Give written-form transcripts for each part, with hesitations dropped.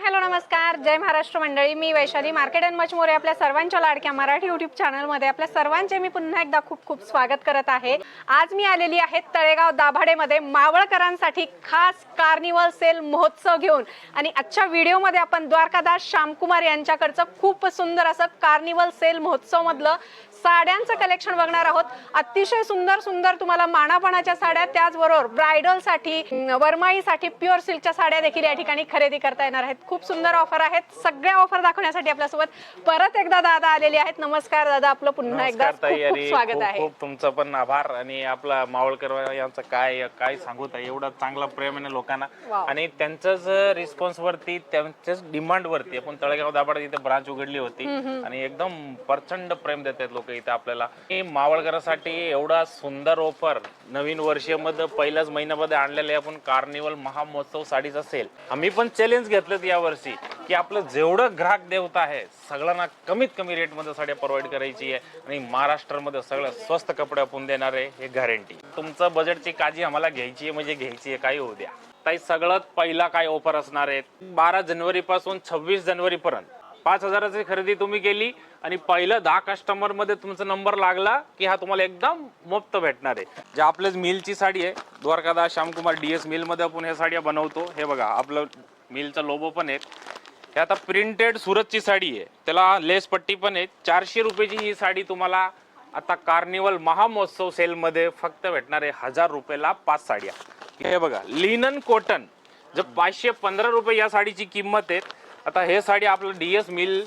Hello नमस्कार, जय महाराष्ट्र मंडळी. मी Vaishali, market and much more आपल्या सर्वांच्या लाडक्या मराठी यूट्यूब चॅनलमध्ये आपल्या सर्वांचे मी पुन्हा एकदा खूप खूप स्वागत करत आहे. आज मी आलेली आहे तळेगाव दाभाडेमध्ये मावळकरांसाठी खास कार्निवल सेल महोत्सव घेऊन. आणि आजच्या व्हिडिओमध्ये आपण द्वारकादास श्यामकुमार यांच्याकडचं खूप सुंदर असं कार्निवल सेल महोत्सव मधलं साड्यांचं कलेक्शन बघणार आहोत. अतिशय सुंदर सुंदर तुम्हाला मानापणाच्या साड्या, त्याचबरोबर ब्रायडलसाठी, वरमाईसाठी प्युअर सिल्कच्या साड्या देखील या ठिकाणी खरेदी करता येणार आहेत. खूप सुंदर ऑफर आहेत. सगळ्या ऑफर दाखवण्यासाठी आपल्यासोबत परत एकदा दादा आलेले आहेत. नमस्कार दादा, आपलं पुन्हा एकदा खूप स्वागत आहे. खूप तुमचं पण आभार. आणि आपला मावळकर यांचं काय सांगू ताई, एवढा चांगला प्रेम आहे लोकांना आणि त्यांच्याच रिस्पॉन्स वरती, त्यांच्याच डिमांड वरती आपण तळेगाव दाभाड इथे ब्रांच उघडली होती आणि एकदम प्रचंड प्रेम देतात लोक इथे आपल्याला. मावळकरांसाठी एवढा सुंदर ऑफर नवीन वर्षामध्ये पहिल्याच महिन्यामध्ये आणलेले आपण कार्निवल महामहोत्सव साडीचा सेल. आम्ही पण चॅलेंज घेतलं या वर्षी की आपलं जेवढं ग्राहक देवता आहे सगळ्यांना कमीत कमी रेट मध्ये साड्या प्रोव्हाइड करायची आहे आणि महाराष्ट्रामध्ये सगळं स्वस्त कपडे आपण देणार आहे, हे गॅरंटी. तुमचं बजेटची काळजी आम्हाला घ्यायची आहे, म्हणजे घ्यायची आहे, काही होऊ द्या. ताई सगळ्यात पहिला काय ऑफर असणार आहे, 12 जानेवारी पासून 26 जानेवारी पर्यंत 5,000ची खरेदी तुम्ही केली आणि पहिलं 10 कस्टमर मध्ये तुमचा नंबर लागला की हा तुम्हाला एकदम मुफ्त भेटणार आहे. जे आपल्याच मिलची साडी आहे, द्वारकादास श्यामकुमार DS मिल मध्ये आपण ह्या साड्या बनवतो. हे बघा आपलं मिलचा लोगो पण आहे. हे आता प्रिंटेड सुरतची साडी आहे, त्याला लेस पट्टी पण आहे. 400 रुपयाची ही साडी तुम्हाला आता कार्निवल महामहोत्सव सेल मध्ये फक्त भेटणार आहे 1000 रुपयाला 5 साड्या. हे बघा लिनन कॉटन, जर 515 रुपये या साडीची किंमत आहे. आता हे साडी आपलं DS मिल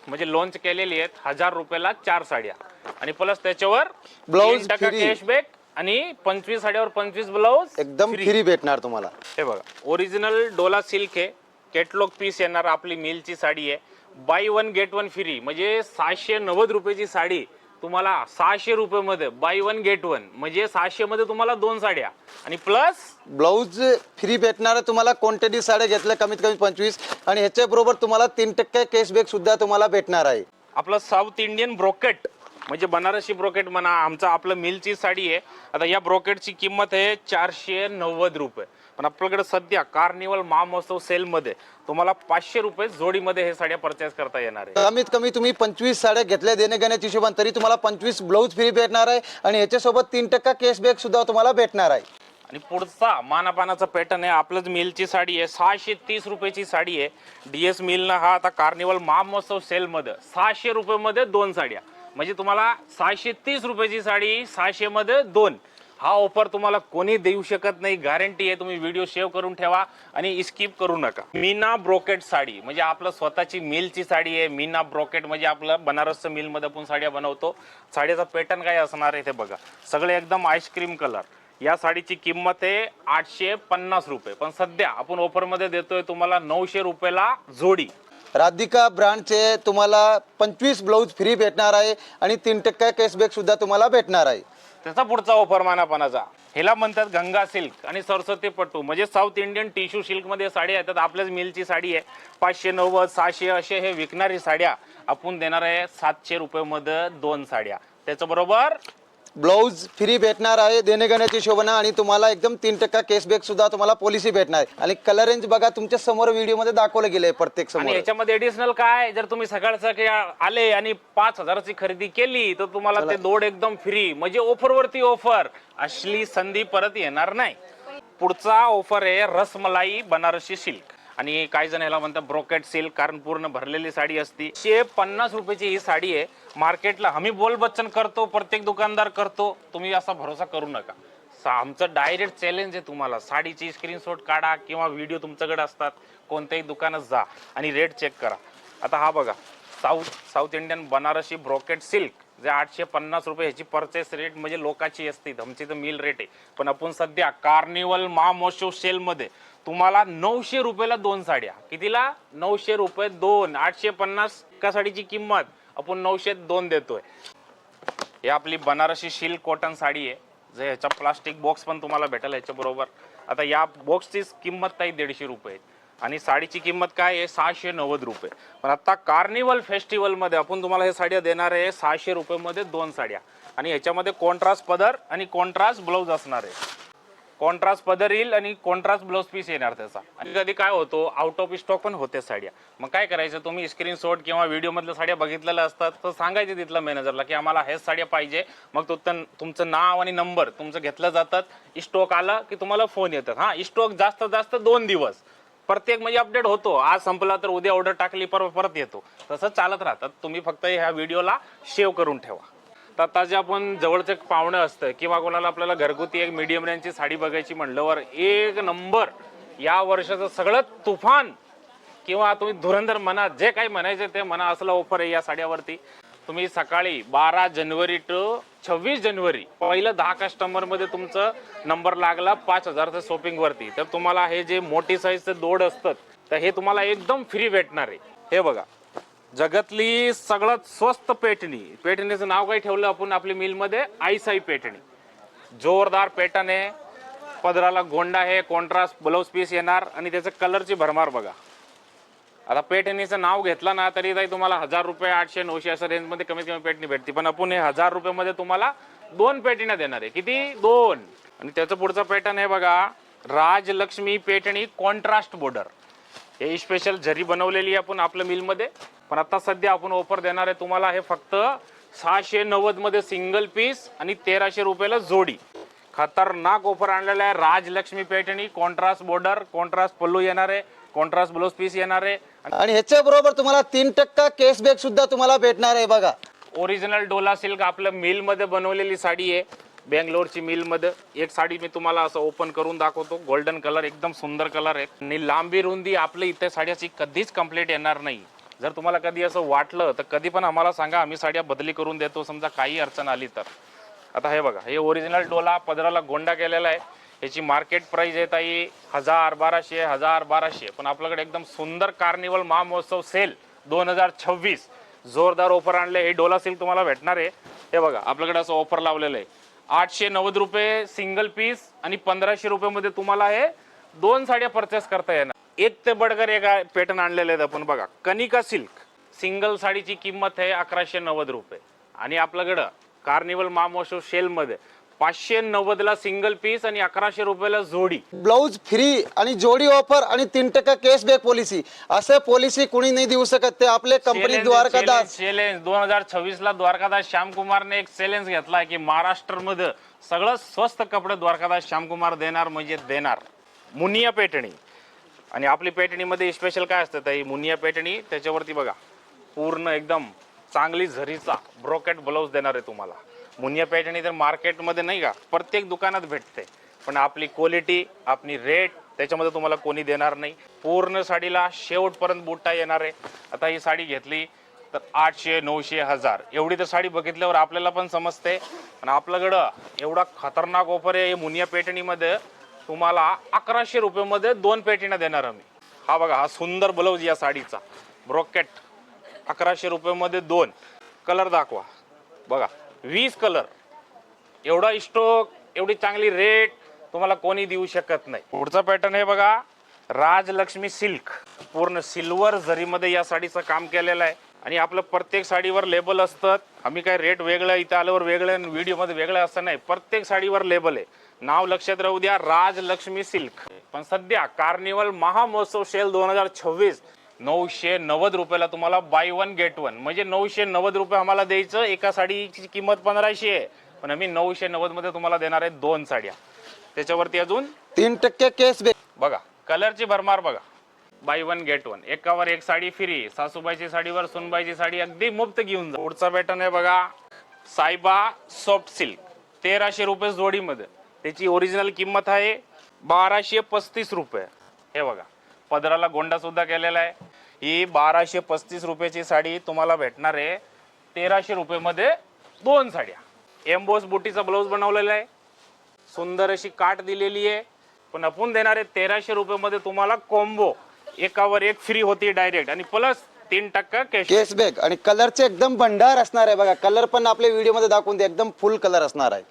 म्हणजे लॉन्च केलेली आहेत 1000 रुपयाला 4 साड्या आणि प्लस त्याच्यावर ब्लाउज कॅशबॅक आणि 25 साड्यावर 25 ब्लाउज एकदम फ्री भेटणार तुम्हाला. हे बघा ओरिजिनल डोला सिल्क आहे, कॅटलॉग पीस येणार. आपली मिलची साडी आहे, बाय 1 गेट 1 फ्री, म्हणजे 690 रुपयाची साडी तुम्हाला 600 रुपये मध्ये बाय 1 गेट 1, म्हणजे 600 मध्ये तुम्हाला 2 साड्या आणि प्लस ब्लाउज फ्री भेटणार तुम्हाला. क्वांटिटी साड्या घेतल्या कमीत कमी 25 आणि ह्याच्या बरोबर तुम्हाला 3% कॅशबॅक सुद्धा तुम्हाला भेटणार आहे. आपलं साऊथ इंडियन ब्रोकेट म्हणजे बनारसी ब्रोकेट म्हणा, आपलं मिलची साडी आहे. आता या ब्रोकेटची किंमत आहे 490 रुपये, पण आपल्याकडे सध्या कार्निवल महामहोत्सव सेल मध्ये तुम्हाला 500 रुपये जोडीमध्ये हे साड्या परचेस करता येणार आहे. कमीत कमी तुम्ही 25 साड्या घेतल्या देणे घेण्याच्या हिशोबाने तरी तुम्हाला 25 ब्लाउज फ्री भेटणार आहे आणि ह्याच्यासोबत 3% कॅशबॅक सुद्धा तुम्हाला भेटणार आहे. आणि पुढचा मानापानाचा पॅटर्न आहे, आपलंच मिलची साडी आहे, 630 रुपयाची साडी आहे. DS मिलनं हा आता कार्निवल महामहोत्सव सेल मध्ये 600 रुपये मध्ये 2 साड्या, म्हणजे तुम्हाला 630 रुपयाची साडी 600 मध्ये 2. हा ऑफर तुम्हाला कोणी देऊ शकत नाही, गॅरंटी आहे. तुम्ही व्हिडिओ सेव्ह करून ठेवा आणि स्किप करू नका. मीना ब्रोकेट साडी म्हणजे आपलं स्वतःची मिलची साडी आहे. मीना ब्रोकेट म्हणजे आपलं बनारसचं मिल मध्ये आपण साड्या बनवतो. साडीचा पॅटर्न काय असणार आहे ते बघा, सगळे एकदम आईस्क्रीम कलर. या साडीची किंमत आहे 850 रुपये, पण सध्या आपण ऑफर मध्ये देतोय तुम्हाला 900 रुपयाला जोडी. राधिका ब्रँडचे तुम्हाला 25 ब्लाउज फ्री भेटणार आहे आणि 3% कॅशबॅक सुद्धा तुम्हाला भेटणार आहे. त्याचा पुढचा ऑफर मानापानाचा, ह्याला म्हणतात गंगा सिल्क आणि सरस्वती पट्टू, म्हणजे साऊथ इंडियन टिश्यू सिल्क मध्ये साड्या येतात. आपल्याच मिलची साडी आहे, 590 600 असे हे विकणारी साड्या आपण देणार आहे 700 रुपये मध्ये 2 साड्या. त्याच्याबरोबर ब्लाउज फ्री भेटणार आहे देणे घेण्याच्या हिशोबाने आणि तुम्हाला एकदम 3% कॅशबॅक सुद्धा तुम्हाला पॉलिसी भेटणार आहे. आणि कलर रेंज बघा तुमच्या समोर व्हिडिओ मध्ये दाखवलं गेलंय प्रत्येक समोर. आणि याच्यामध्ये एडिशनल काय, जर तुम्ही सकाळचं आले आणि 5000ची खरेदी केली तर तुम्हाला ते दोड एकदम फ्री, म्हणजे ऑफर वरती ऑफर. असली संधी परत येणार नाही. पुढचा ऑफर आहे रसमलाई बनारसी सिल्क आणि काही जण याला म्हणतात ब्रोकेट सिल्क, कारण पूर्ण भरलेली साडी असती. 150 रुपयाची ही साडी आहे. मार्केटला आम्ही बोल बच्चन करतो, प्रत्येक दुकानदार करतो, तुम्ही असा भरोसा करू नका. आमचं डायरेक्ट चॅलेंज आहे तुम्हाला. साडीची स्क्रीनशॉट काढा किंवा व्हिडिओ तुमच्याकडे असतात, कोणत्याही दुकानात जा आणि रेट चेक करा. आता हा बघा south Indian Banarasi brocade silk, जे 850 रुपये ह्याची परचेस रेट म्हणजे लोकांची असते, आमची तर मिल रेट आहे. पण आपण सध्या कार्निवल महामहोत्सव सेल मध्ये तुम्हाला 900 रुपयाला 2 साड्या. कितीला? 900 रुपये 2. 850 का साडीची किंमत आपण 902 देतोय. ही आपली बनारसी सिल्क कॉटन साडी आहे, जे ह्याचा प्लास्टिक बॉक्स पण तुम्हाला भेटेल ह्याच्या बरोबर. आता या बॉक्सची किंमत काही 150 रुपये आणि साडीची किंमत काय आहे 690 रुपये. पण आता कार्निवल फेस्टिवल मध्ये आपण तुम्हाला हे साड्या देणार आहे 600 रुपये मध्ये 2 साड्या आणि ह्याच्यामध्ये कॉन्ट्रास्ट पदर आणि कॉन्ट्रास्ट ब्लाउज असणार आहे. कॉन्ट्रास्ट पदर येईल आणि कॉन्ट्रास्ट ब्लाउज पीस येणार त्याचा. आणि कधी काय होतो, आउट ऑफ स्टॉक पण होते साड्या. मग काय करायचं, तुम्ही स्क्रीनशॉट किंवा व्हिडिओ मधल्या साड्या बघितलेल्या असतात तर सांगायचे तिथला मॅनेजरला की आम्हाला हेच साड्या पाहिजे. मग तुमचं नाव आणि नंबर तुमचं घेतलं जातात. स्टॉक आला की तुम्हाला फोन येतात. हा, स्टॉक जास्तीत जास्त 2 दिवस प्रत्येक म्हणजे अपडेट होतो. आज संपला तर उद्या ऑर्डर टाकली परत येतो. तसं चालत राहतात. तुम्ही फक्त ह्या व्हिडिओला सेव्ह करून ठेवा. तर आता जे आपण जवळचं एक पाहुणं असतं किंवा कोणाला आपल्याला घरगुती एक मीडियम रेंजची साडी बघायची म्हणल्यावर एक नंबर या वर्षाचं सगळं तुफान किंवा तुम्ही धुरंधर म्हणा, जे काही म्हणायचे ते म्हणा, असलं ऑफर आहे या साड्यावरती. तुम्ही सकाळी 12 जानेवारी टू 26 जानेवारी पहिलं 10 कस्टमरमध्ये तुमचं नंबर लागला 5000च्या शॉपिंगवरती, तर तुम्हाला हे जे मोठी साईजचे दोड असतात तर हे तुम्हाला एकदम फ्री भेटणार आहे. हे बघा, जगातली सगळ्यात स्वस्त पेटणी. पेटणीचं नाव काय ठेवलं आपण आपल्या मिलमध्ये, आईसाई पेटणी. जोरदार पॅटर्न आहे, पदराला गोंडा आहे, कॉन्ट्रास्ट ब्लाउज पीस येणार आणि त्याचं कलरची भरमार बघा. आता पेटणीचं नाव घेतलं ना तरी तुम्हाला 1000 रुपये, 800, 900 असं रेंजमध्ये कमीत कमी पेटणी भेटते. पण आपण हे 1000 रुपयामध्ये तुम्हाला 2 पेटण्या देणार आहे. किती? 2. आणि त्याचं पुढचं पॅटर्न आहे बघा, राजलक्ष्मी पेटणी कॉन्ट्रास्ट बॉर्डर. हे स्पेशल जरी बनवलेली आहे आपण आपल्या मिलमध्ये. पण आता सध्या आपण ऑफर देणार आहे तुम्हाला हे फक्त 690 मध्ये सिंगल पीस आणि 1300 रुपयाला जोडी. खतरनाक ऑफर आणलेला आहे. राजलक्ष्मी पेटणी कॉन्ट्रास्ट बॉर्डर, कॉन्ट्रास्ट पल्लू येणार आहे, कॉन्ट्रास्ट ब्लाउज पीस येणार आहे आणि ह्याच्या बरोबर तुम्हाला 3% कॅशबॅक सुद्धा तुम्हाला भेटणार आहे बघा. ओरिजिनल डोला सिल्क आपल्या मिल मध्ये बनवलेली साडी आहे, बेंगलोरची मिल मध्ये. एक साडी मी तुम्हाला असं ओपन करून दाखवतो. गोल्डन कलर, एकदम सुंदर कलर आहे. आणि लांबी रुंदी आपल्या इथे साड्याची कधीच कंप्लीट येणार नाही. जर तुम्हाला कधी असं वाटलं तर कधी पण आम्हाला सांगा, आम्ही साड्या बदली करून देतो समजा काही अडचण आली तर. आता हे बघा, हे ओरिजिनल डोला पदराला गोंडा केलेला आहे. याची मार्केट प्राइस येत आहे 1000, 1200, 1000, 1200. पण आपल्याकडे एकदम सुंदर कार्निवल महामहोत्सव सेल 2026 जोरदार ऑफर आणले. हे डोला सिल्क तुम्हाला भेटणार आहे. हे बघा, आपल्याकडे असं ऑफर लावलेलं आहे. 890 रुपये सिंगल पीस आणि 1500 रुपयामध्ये तुम्हाला हे 2 साड्या परचेस करता येणार. एक ते बडकर एक पॅटर्न आणलेले आहेत आपण बघा. कनिका सिल्क सिंगल साडीची किंमत आहे 1190 रुपये. आणि आपल्याकडं कार्निवल महामहोत्सव सेलमध्ये 590 ला सिंगल पीस आणि 1100 रुपयाला जोडी. ब्लाउज फ्री आणि जोडी ऑफर आणि 3% कॅशबॅक पॉलिसी. असं पॉलिसी कुणी नाही देऊ शकत. ते आपले कंपनी द्वारकादास चॅलेंज 2026 ला द्वारकादास श्यामकुमारने एक चॅलेंज घेतला की महाराष्ट्रामध्ये सगळं स्वस्त कपडे द्वारकादास श्यामकुमार देणार म्हणजे देणार. मुनिया पेटणी. आणि आपली पेटणीमध्ये स्पेशल काय असतं ताई, मुनिया पेटणी. त्याच्यावरती बघा पूर्ण एकदम चांगली झरीचा ब्रोकेट ब्लाउज देणार आहे तुम्हाला. मुनिया पेटणी तर मार्केटमध्ये नाही का प्रत्येक दुकानात भेटते, पण आपली क्वालिटी, आपली रेट त्याच्यामध्ये तुम्हाला कोणी देणार नाही. पूर्ण साडीला शेवटपर्यंत बुट्टा येणार आहे. आता ही साडी घेतली तर 800, 900, 1000 एवढी तर साडी बघितल्यावर आपल्याला पण समजते. आणि आपल्याकडं एवढा खतरनाक ऑफर आहे मुनिया पेटणीमध्ये. तुम्हाला 1100 रुपयामध्ये 2 पेटण्या देणार आम्ही. हा बघा, हा सुंदर ब्लाउज या साडीचा ब्रोकेट 1100 रुपयामध्ये 2. कलर दाखवा बघा, 20 कलर. एवढा स्टॉक, एवढी चांगली रेट तुम्हाला कोणी देऊ शकत नाही. पुढचा पॅटर्न आहे बघा, राजलक्ष्मी सिल्क. पूर्ण सिल्वर जरीमध्ये या साडीचं काम केलेलं आहे. आणि आपलं प्रत्येक साडीवर लेबल असतात. आम्ही काय रेट वेगळं इथं आल्यावर वेगळं व्हिडिओमध्ये वेगळं असं नाही, प्रत्येक साडीवर लेबल आहे. नाव लक्षात राहू द्या, राजलक्ष्मी सिल्क. पण सध्या कार्निवल महामहोत्सव सेल 2026 990 रुपयाला तुम्हाला बाय 1 गेट 1. म्हणजे 990 रुपये आम्हाला द्यायचं. एका साडीची किंमत 1500 आहे, पण आम्ही 990 मध्ये तुम्हाला देणार आहे 2 साड्या. त्याच्यावरती अजून 3% कॅशबॅक बघा. कलरची भरमार बघा, बाय 1 गेट 1. एकावर एक साडी फ्री. सासूबाईची साडीवर सुनबाईची साडी अगदी मुफ्त घेऊन जा. पुढचा पॅटर्न आहे बघा, सायबा सॉफ्ट सिल्क 1300 रुपये जोडीमध्ये. त्याची ओरिजिनल किंमत आहे 1235 रुपये. हे बघा, पदराला गोंडा सुद्धा केलेला आहे. ही 1235 रुपयाची साडी तुम्हाला भेटणार आहे 1300 रुपयामध्ये 2 साड्या. एम्बोस बुटीचा ब्लाउज बनवलेला आहे, सुंदर अशी काट दिलेली आहे. पण आपण देणार आहे 1300 रुपयामध्ये तुम्हाला कॉम्बो. एकावर एक फ्री होती डायरेक्ट आणि प्लस 3% कॅशबॅक. आणि कलरचे एकदम भंडार असणार आहे बघा. कलर पण आपल्या व्हिडिओ मध्ये दाखवून दे, एकदम फुल कलर असणार आहे.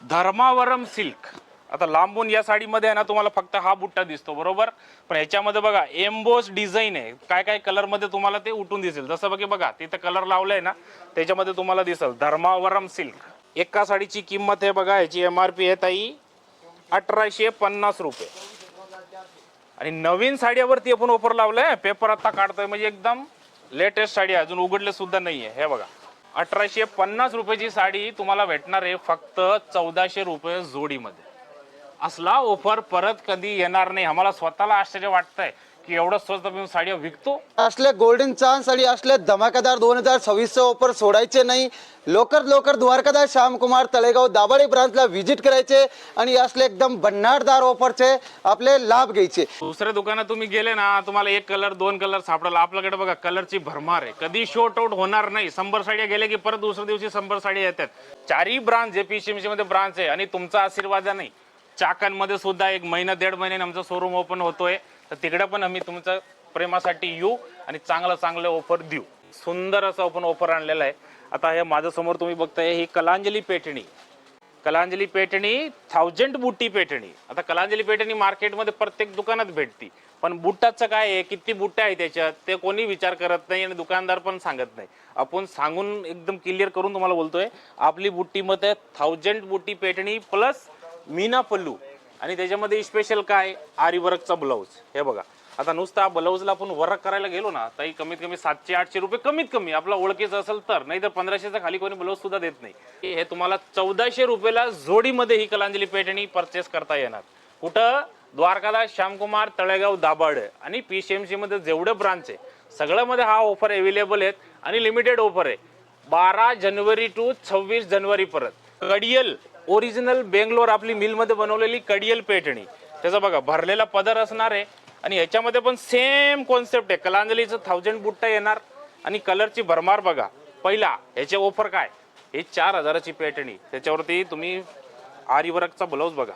धर्मावरम सिल्क. आता लांबून या साडीमध्ये आहे ना तुम्हाला फक्त हा बुट्टा दिसतो बरोबर, पण ह्याच्यामध्ये बघा एम्बोस डिझाईन आहे. काय काय कलर मध्ये तुम्हाला ते उठून दिसेल. जसं बघा तिथं कलर लावलाय ना, त्याच्यामध्ये तुम्हाला दिसेल धर्मावरम सिल्क. एका साडीची किंमत आहे बघा, ह्याची MRP आहे ताई 1850 रुपये. आणि नवीन साड्यावरती आपण ऑफर लावलंय, पेपर आता काढतोय, म्हणजे एकदम लेटेस्ट साडी अजून उघडले सुद्धा नाहीये. हे बघा 1850 रुपयाची साडी तुम्हाला भेटणार आहे फक्त 1400 रुपये जोडीमध्ये. असला ऑफर परत कधी येणार नाही. आम्हाला स्वतःला आश्चर्य वाटतंय की एवढं स्वस्त आपण साड्या विकतो. असले गोल्डन चान्स आणि असले धमाकेदार 2026 ऑफर सोडायचे नाही. लवकर द्वारकादास श्यामकुमार तळेगाव दाभाडे ब्रांचला व्हिजिट करायचे आणि असले एकदम भन्नाटदार ऑफरचे आपले लाभ घ्यायचे. दुसऱ्या दुकानात तुम्ही गेले ना, तुम्हाला एक कलर 2 कलर सापडला. आपल्याकडे बघा कलरची भरमार आहे, कधी शॉर्ट आउट होणार नाही. 100 साड्या गेल्या की परत दुसऱ्या दिवशी 100 साड्या येतात. चारही ब्रांच जे PCMC मध्ये ब्रांच आहे आणि तुमचा आशीर्वाद नाही. चाकणमध्ये सुद्धा 1 महिना 1.5 महिन्याने आमचा शोरूम ओपन होतोय, तर तिकडे पण आम्ही तुमच्या प्रेमासाठी येऊ आणि चांगलं ऑफर देऊ. सुंदर असं आपण ऑफर आणलेलं आहे. आता हे माझ्या समोर तुम्ही बघताय ही कलांजली पैठणी. कलांजली पैठणी 1000 बुट्टी पैठणी. आता कलांजली पैठणी मार्केटमध्ये प्रत्येक दुकानात भेटती, पण बुट्टाचं काय आहे, किती बुट्ट्या आहे त्याच्यात ते कोणी विचार करत नाही आणि दुकानदार पण सांगत नाही. आपण सांगून एकदम क्लिअर करून तुम्हाला बोलतोय, आपली बुट्टीमध्ये 1000 बुट्टी पैठणी प्लस मीना पल्लू आणि त्याच्यामध्ये स्पेशल काय आरी वर्कचा ब्लाऊज. हे बघा, आता नुसता ब्लाऊजला आपण वर्क करायला गेलो ना ताई कमीत कमी 700-800 रुपये कमीत कमी आपला ओळखीचं असेल तर, नाही तर 1500चा खाली कोणी ब्लाऊज सुद्धा देत नाही. हे तुम्हाला 1400 रुपयाला जोडीमध्ये ही कलांजली पैठणी परचेस करता येणार. कुठं? द्वारकादास श्यामकुमार तळेगाव दाभाडे आणि PCMC मध्ये जेवढे ब्रांच आहे सगळ्यामध्ये हा ऑफर अवेलेबल आहेत आणि लिमिटेड ऑफर आहे. 12 जानेवारी टू 26 जानेवारी पर्यंत. कडियल ओरिजिनल बेंगलोर आपली मिलमध्ये बनवलेली कडियल पैठणी, त्याचा बघा भरलेला पदर असणार आहे आणि ह्याच्यामध्ये पण सेम कॉन्सेप्ट आहे. कलांजलीचं 1000 बुट्टा येणार आणि कलरची भरमार बघा. पहिला ह्याचे ऑफर काय, हे 4000ची पैठणी, त्याच्यावरती तुम्ही आरी वर्कचा ब्लाऊज बघा.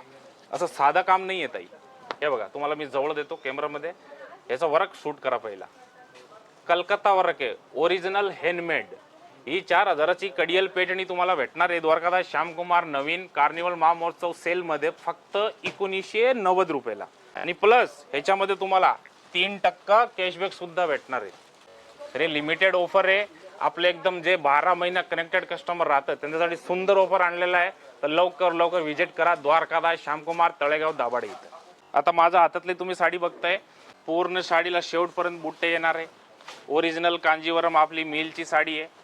असं साधा काम नाही येत. हे बघा, तुम्हाला मी जवळ देतो कॅमेरामध्ये, याचा वर्क शूट करा. पहिला कलकत्ता वर्क आहे, ओरिजिनल हँडमेड. ही 4000ची कडियल पैठणी तुम्हाला भेटणार आहे द्वारकादास श्यामकुमार नवीन कार्निवल महामहोत्सव सेलमध्ये फक्त 1990 रुपयाला. आणि प्लस ह्याच्यामध्ये तुम्हाला 3% कॅशबॅक सुद्धा भेटणार आहे. तर हे लिमिटेड ऑफर आहे. आपले एकदम जे 12 महिना कनेक्टेड कस्टमर राहतात त्यांच्यासाठी सुंदर ऑफर आणलेला आहे. तर लवकर व्हिजिट करा द्वारकादास श्यामकुमार तळेगाव दाभाडे इथं. आता माझ्या हातातली तुम्ही साडी बघताय, पूर्ण साडीला शेवटपर्यंत बुट्टे येणार आहे. ओरिजिनल कांजीवरम आपली मिलची साडी आहे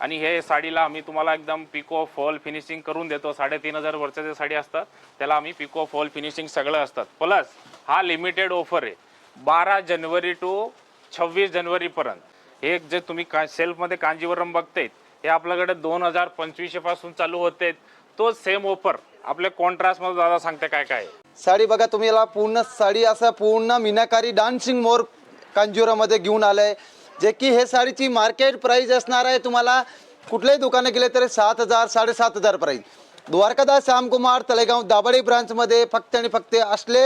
आणि हे साडीला आम्ही तुम्हाला एकदम पिको फॉल फिनिशिंग करून देतो. 3500 वर्षाची साडी असतात त्याला आम्ही पिको फॉल फिनिशिंग सगळं असतात. प्लस हा लिमिटेड ऑफर आहे 12 जानेवारी टू 26 जानेवारी पर्यंत. हे जे तुम्ही सेल्फमध्ये कांजीवरम बघताय हे आपल्याकडे 2025 पासून चालू होते. तो सेम ऑफर आपल्या कॉन्ट्रास्टमध्ये दादा सांगते काय काय साडी बघा तुम्ही, याला पूर्ण साडी असं पूर्ण मीनाकारी डान्सिंग मोर कांजुरामध्ये घेऊन आलंय, जे की हे साडीची मार्केट प्राइस असणार आहे तुम्हाला कुठल्याही दुकानात गेले तरी 7000 7500 प्राइस. द्वारकादास श्यामकुमार तळेगाव दाभाडे ब्रांचमध्ये फक्त आणि फक्त असले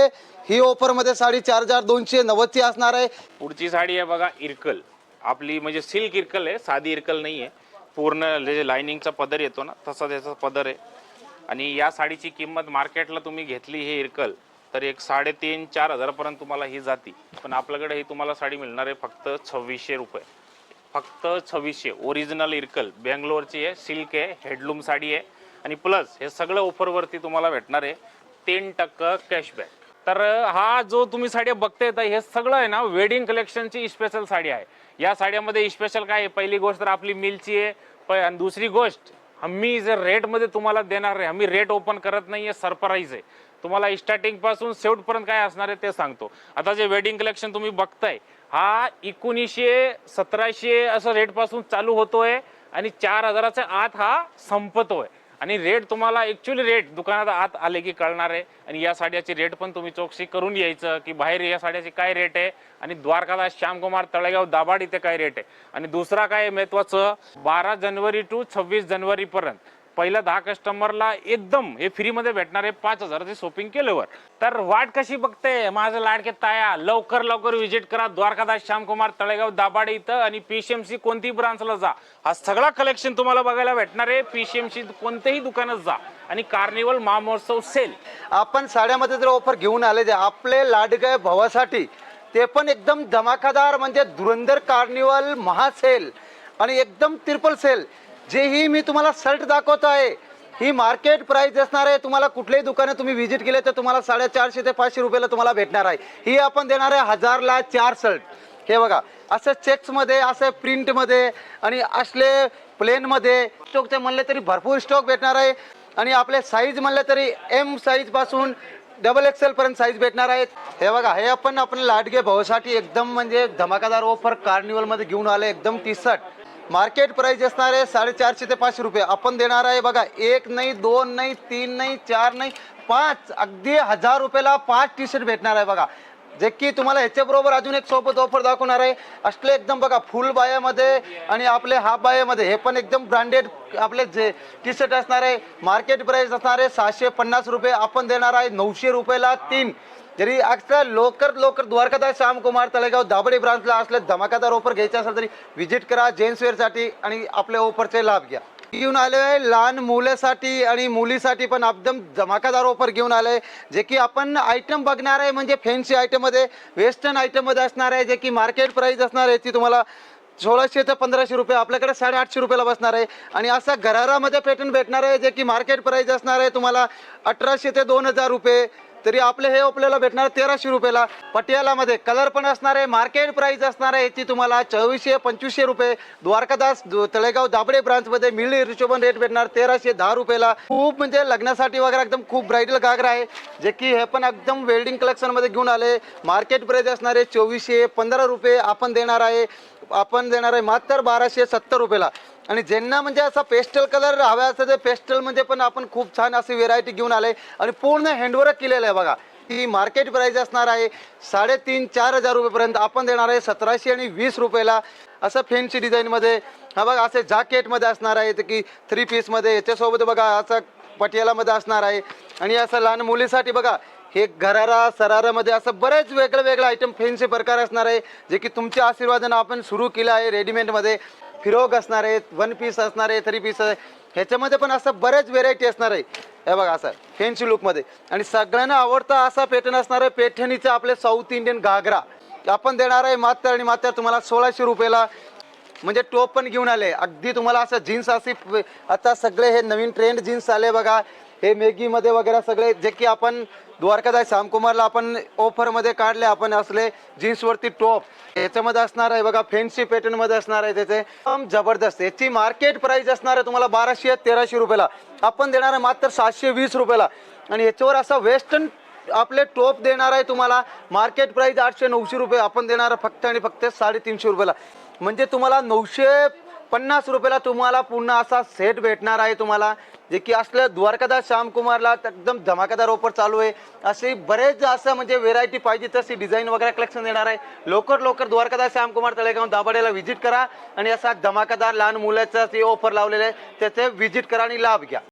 ही ऑफरमध्ये साडी 4290ची असणार आहे. पुढची साडी आहे बघा, इरकल आपली, म्हणजे सिल्क इरकल आहे, साधी इरकल नाही आहे. पूर्ण जे लाइनिंगचा पदर येतो ना तसा त्याचा पदर आहे. आणि या साडीची किंमत मार्केटला तुम्ही घेतली हे इरकल तर 3500-4000 पर्यंत तुम्हाला ही जाती. पण आपल्याकडे ही तुम्हाला साडी मिळणार आहे फक्त 2600 रुपये. फक्त 2600. ओरिजिनल इरकल बेंगलोरची आहे, सिल्क आहे, हेडलूम साडी आहे आणि प्लस हे सगळं ऑफरवरती तुम्हाला भेटणार आहे 3% कॅशबॅक. तर हा जो तुम्ही साड्या बघताय हे सगळं आहे ना वेडिंग कलेक्शनची स्पेशल साडी आहे. या साड्यामध्ये स्पेशल काय आहे, पहिली गोष्ट तर आपली मिलची आहे आणि दुसरी गोष्ट आम्ही जे रेटमध्ये तुम्हाला देणार आहे, आम्ही रेट ओपन करत नाही आहे, सरप्राईज आहे. तुम्हाला स्टार्टिंग पासून शेवटपर्यंत काय असणार आहे ते सांगतो. आता जे वेडिंग कलेक्शन तुम्ही बघताय हा 1900-1700 असं रेट पासून चालू होतोय आणि 4000च्या आत हा संपतोय. आणि रेट तुम्हाला ॲक्च्युली रेट दुकानात आत आले की कळणार आहे. आणि या साड्याची रेट पण तुम्ही चौकशी करून यायचं की बाहेर या साड्याची काय रेट आहे आणि द्वारकादास श्यामकुमार तळेगाव दाभाड इथे काय रेट आहे. आणि दुसरा काय महत्त्वाचं, 12 जानेवारी टू 26 जानेवारी पर्यंत पहिल्या 10 कस्टमरला एकदम हे फ्रीमध्ये भेटणार आहे 5000ची शॉपिंग केल्यावर. तर वाट कशी बघते माझं लाडके ताया, लवकर व्हिजिट करा द्वारकादास श्यामकुमार तळेगाव दाभाडे इथं आणि PCMC कोणतीही ब्रांचला जा, हा सगळा कलेक्शन तुम्हाला बघायला भेटणार आहे. PCMC कोणत्याही दुकानात जा आणि कार्निवल महामहोत्सव सेल. आपण साड्यामध्ये जर ऑफर घेऊन आले जे आपले लाडके भावासाठी ते पण एकदम धमाकादार, म्हणजे धुरंधर कार्निवल महासेल आणि एकदम ट्रिपल सेल. जेही मी तुम्हाला शर्ट दाखवतो आहे ही मार्केट प्राइस असणार आहे. तुम्हाला कुठल्याही दुकाने तुम्ही व्हिजिट केले तर तुम्हाला 450 ते 500 रुपयाला तुम्हाला भेटणार आहे. ही आपण देणार आहे 1000ला 4 शर्ट. हे बघा असं चेक्समध्ये, असं प्रिंटमध्ये आणि असले प्लेनमध्ये स्टॉकचे म्हणले तरी भरपूर स्टॉक भेटणार आहे. आणि आपले साईज म्हणले तरी एम साईज पासून XXL पर्यंत साईज भेटणार आहेत. हे बघा हे आपण लाडके भावासाठी एकदम म्हणजे धमाकादार ऑफर कार्निवलमध्ये घेऊन आले. एकदम टी शर्ट मार्केट प्राइस असणार आहे 450 ते 500 रुपये. आपण देणार आहे बघा 1 नाही 2 नाही 3 नाही 4 नाही 5, अगदी 1000 रुपयाला 5 टी शर्ट भेटणार आहे बघा. जे की तुम्हाला ह्याच्याबरोबर अजून एक सोबत ऑफर दाखवणार आहे. असले एकदम बघा फुल बायामध्ये आणि आपले हाफ बायामध्ये हे पण एकदम ब्रँडेड आपले जे टी शर्ट असणार आहे. मार्केट प्राइस असणार आहे 650 रुपये. आपण देणार आहे 900 रुपयाला 3. जरी एक्स्ट्रा लवकर द्वारकादास श्यामकुमार तळेगाव दाभाडे ब्रांचला असले धमाकादार ऑफर घ्यायचे असेल तरी व्हिजिट करा जेंट्सवेअरसाठी आणि आपल्या ऑफरचे लाभ घ्या. घेऊन आले आहे लहान मुलासाठी आणि मुलीसाठी पण एकदम धमाकादार ऑफर घेऊन आले. जे की आपण आयटम बघणार आहे म्हणजे फॅन्सी आयटममध्ये, वेस्टर्न आयटममध्ये असणार आहे. जे की मार्केट प्राइस असणार आहे ती तुम्हाला 1600 ते 1500 रुपये, आपल्याकडे 850 रुपयाला बसणार आहे. आणि असा गरारामध्ये पॅटर्न भेटणार आहे जे की मार्केट प्राइस असणार आहे तुम्हाला 1800 ते 2000 रुपये. तरी आपले हे आपल्याला भेटणार 1300 रुपयाला. पटियालामध्ये कलर पण असणार आहे. मार्केट प्राइस असणार आहे याची तुम्हाला 2400-2500 रुपये. द्वारकादास तळेगाव दाभाडे ब्रांचमध्ये मिळी रिचोबन रेट भेटणार 1310 रुपयाला. खूप म्हणजे लग्नासाठी वगैरे एकदम खूप ब्रायडल घागरा आहे जे की हे पण एकदम वेल्डिंग कलेक्शनमध्ये घेऊन आले. मार्केट प्राइस असणार आहे 2415 रुपये. आपण देणार आहे मात्र 1270 रुपयाला. आणि ज्यांना म्हणजे असा पेस्टल कलर हवा असं ते पेस्टल म्हणजे पण आपण खूप छान अशी व्हेरायटी घेऊन आले आणि पूर्ण हँडवर्क केलेलं आहे बघा. ही मार्केट प्राइस असणार आहे 3500-4000 रुपयेपर्यंत. आपण देणार आहे 1720 रुपयाला. असं फॅन्सी डिझाईनमध्ये हा बघा असे जॅकेटमध्ये असणार आहे की 3 पीसमध्ये. याच्यासोबत बघा असं पटियालामध्ये असणार आहे. आणि असं लहान मुलीसाठी बघा हे गरारा सरारामध्ये असं बरेच वेगळे आयटम फॅन्सी प्रकार असणार आहे जे की तुमच्या आशीर्वादानं आपण सुरू केलं आहे. रेडीमेडमध्ये फिरोग असणार आहे, 1 पीस असणार आहे, 3 पीस आहे. ह्याच्यामध्ये पण असं बरेच व्हेरायटी असणार आहे. हे बघा असं फॅन्सी लुकमध्ये. आणि सगळ्यांना आवडता असा पॅटर्न असणार आहे पैठणीचा आपले साऊथ इंडियन घागरा. आपण देणार आहे मात्र तुम्हाला 1600 रुपयाला. म्हणजे टॉप पण घेऊन आले. अगदी तुम्हाला असं जीन्स अशी आता सगळे हे नवीन ट्रेंड जीन्स आले बघा. हे मेगीमध्ये वगैरे सगळे जे की आपण द्वारकादास श्यामकुमारला आपण ऑफरमध्ये काढले. आपण असले जीन्सवरती टॉप याच्यामध्ये असणार आहे बघा फॅन्सी पॅटर्नमध्ये असणार आहे. त्याचे जबरदस्त. याची मार्केट प्राइस असणार आहे तुम्हाला 1200-1300 रुपयाला. आपण देणार आहे मात्र 720 रुपयाला. आणि याच्यावर असा वेस्टर्न आपले टॉप देणार आहे तुम्हाला मार्केट प्राइस 800-900 रुपये. आपण देणार आहे फक्त आणि फक्त 350 रुपयाला. म्हणजे तुम्हाला 950 रुपयाला तुम्हाला पुन्हा असा सेट भेटणार आहे तुम्हाला. जे की असलं द्वारकादास श्यामकुमारला एकदम धमाकादार ऑफर चालू आहे. असे बरेच असं म्हणजे व्हेरायटी पाहिजे तशी डिझाईन वगैरे कलेक्शन देणार आहे. लवकर द्वारकादास श्यामकुमार तळेगाव दाभाडेला व्हिजिट करा आणि असा धमाकादार लहान मुलाचा ऑफर लावलेला आहे त्याचे व्हिजिट करा आणि लाभ घ्या.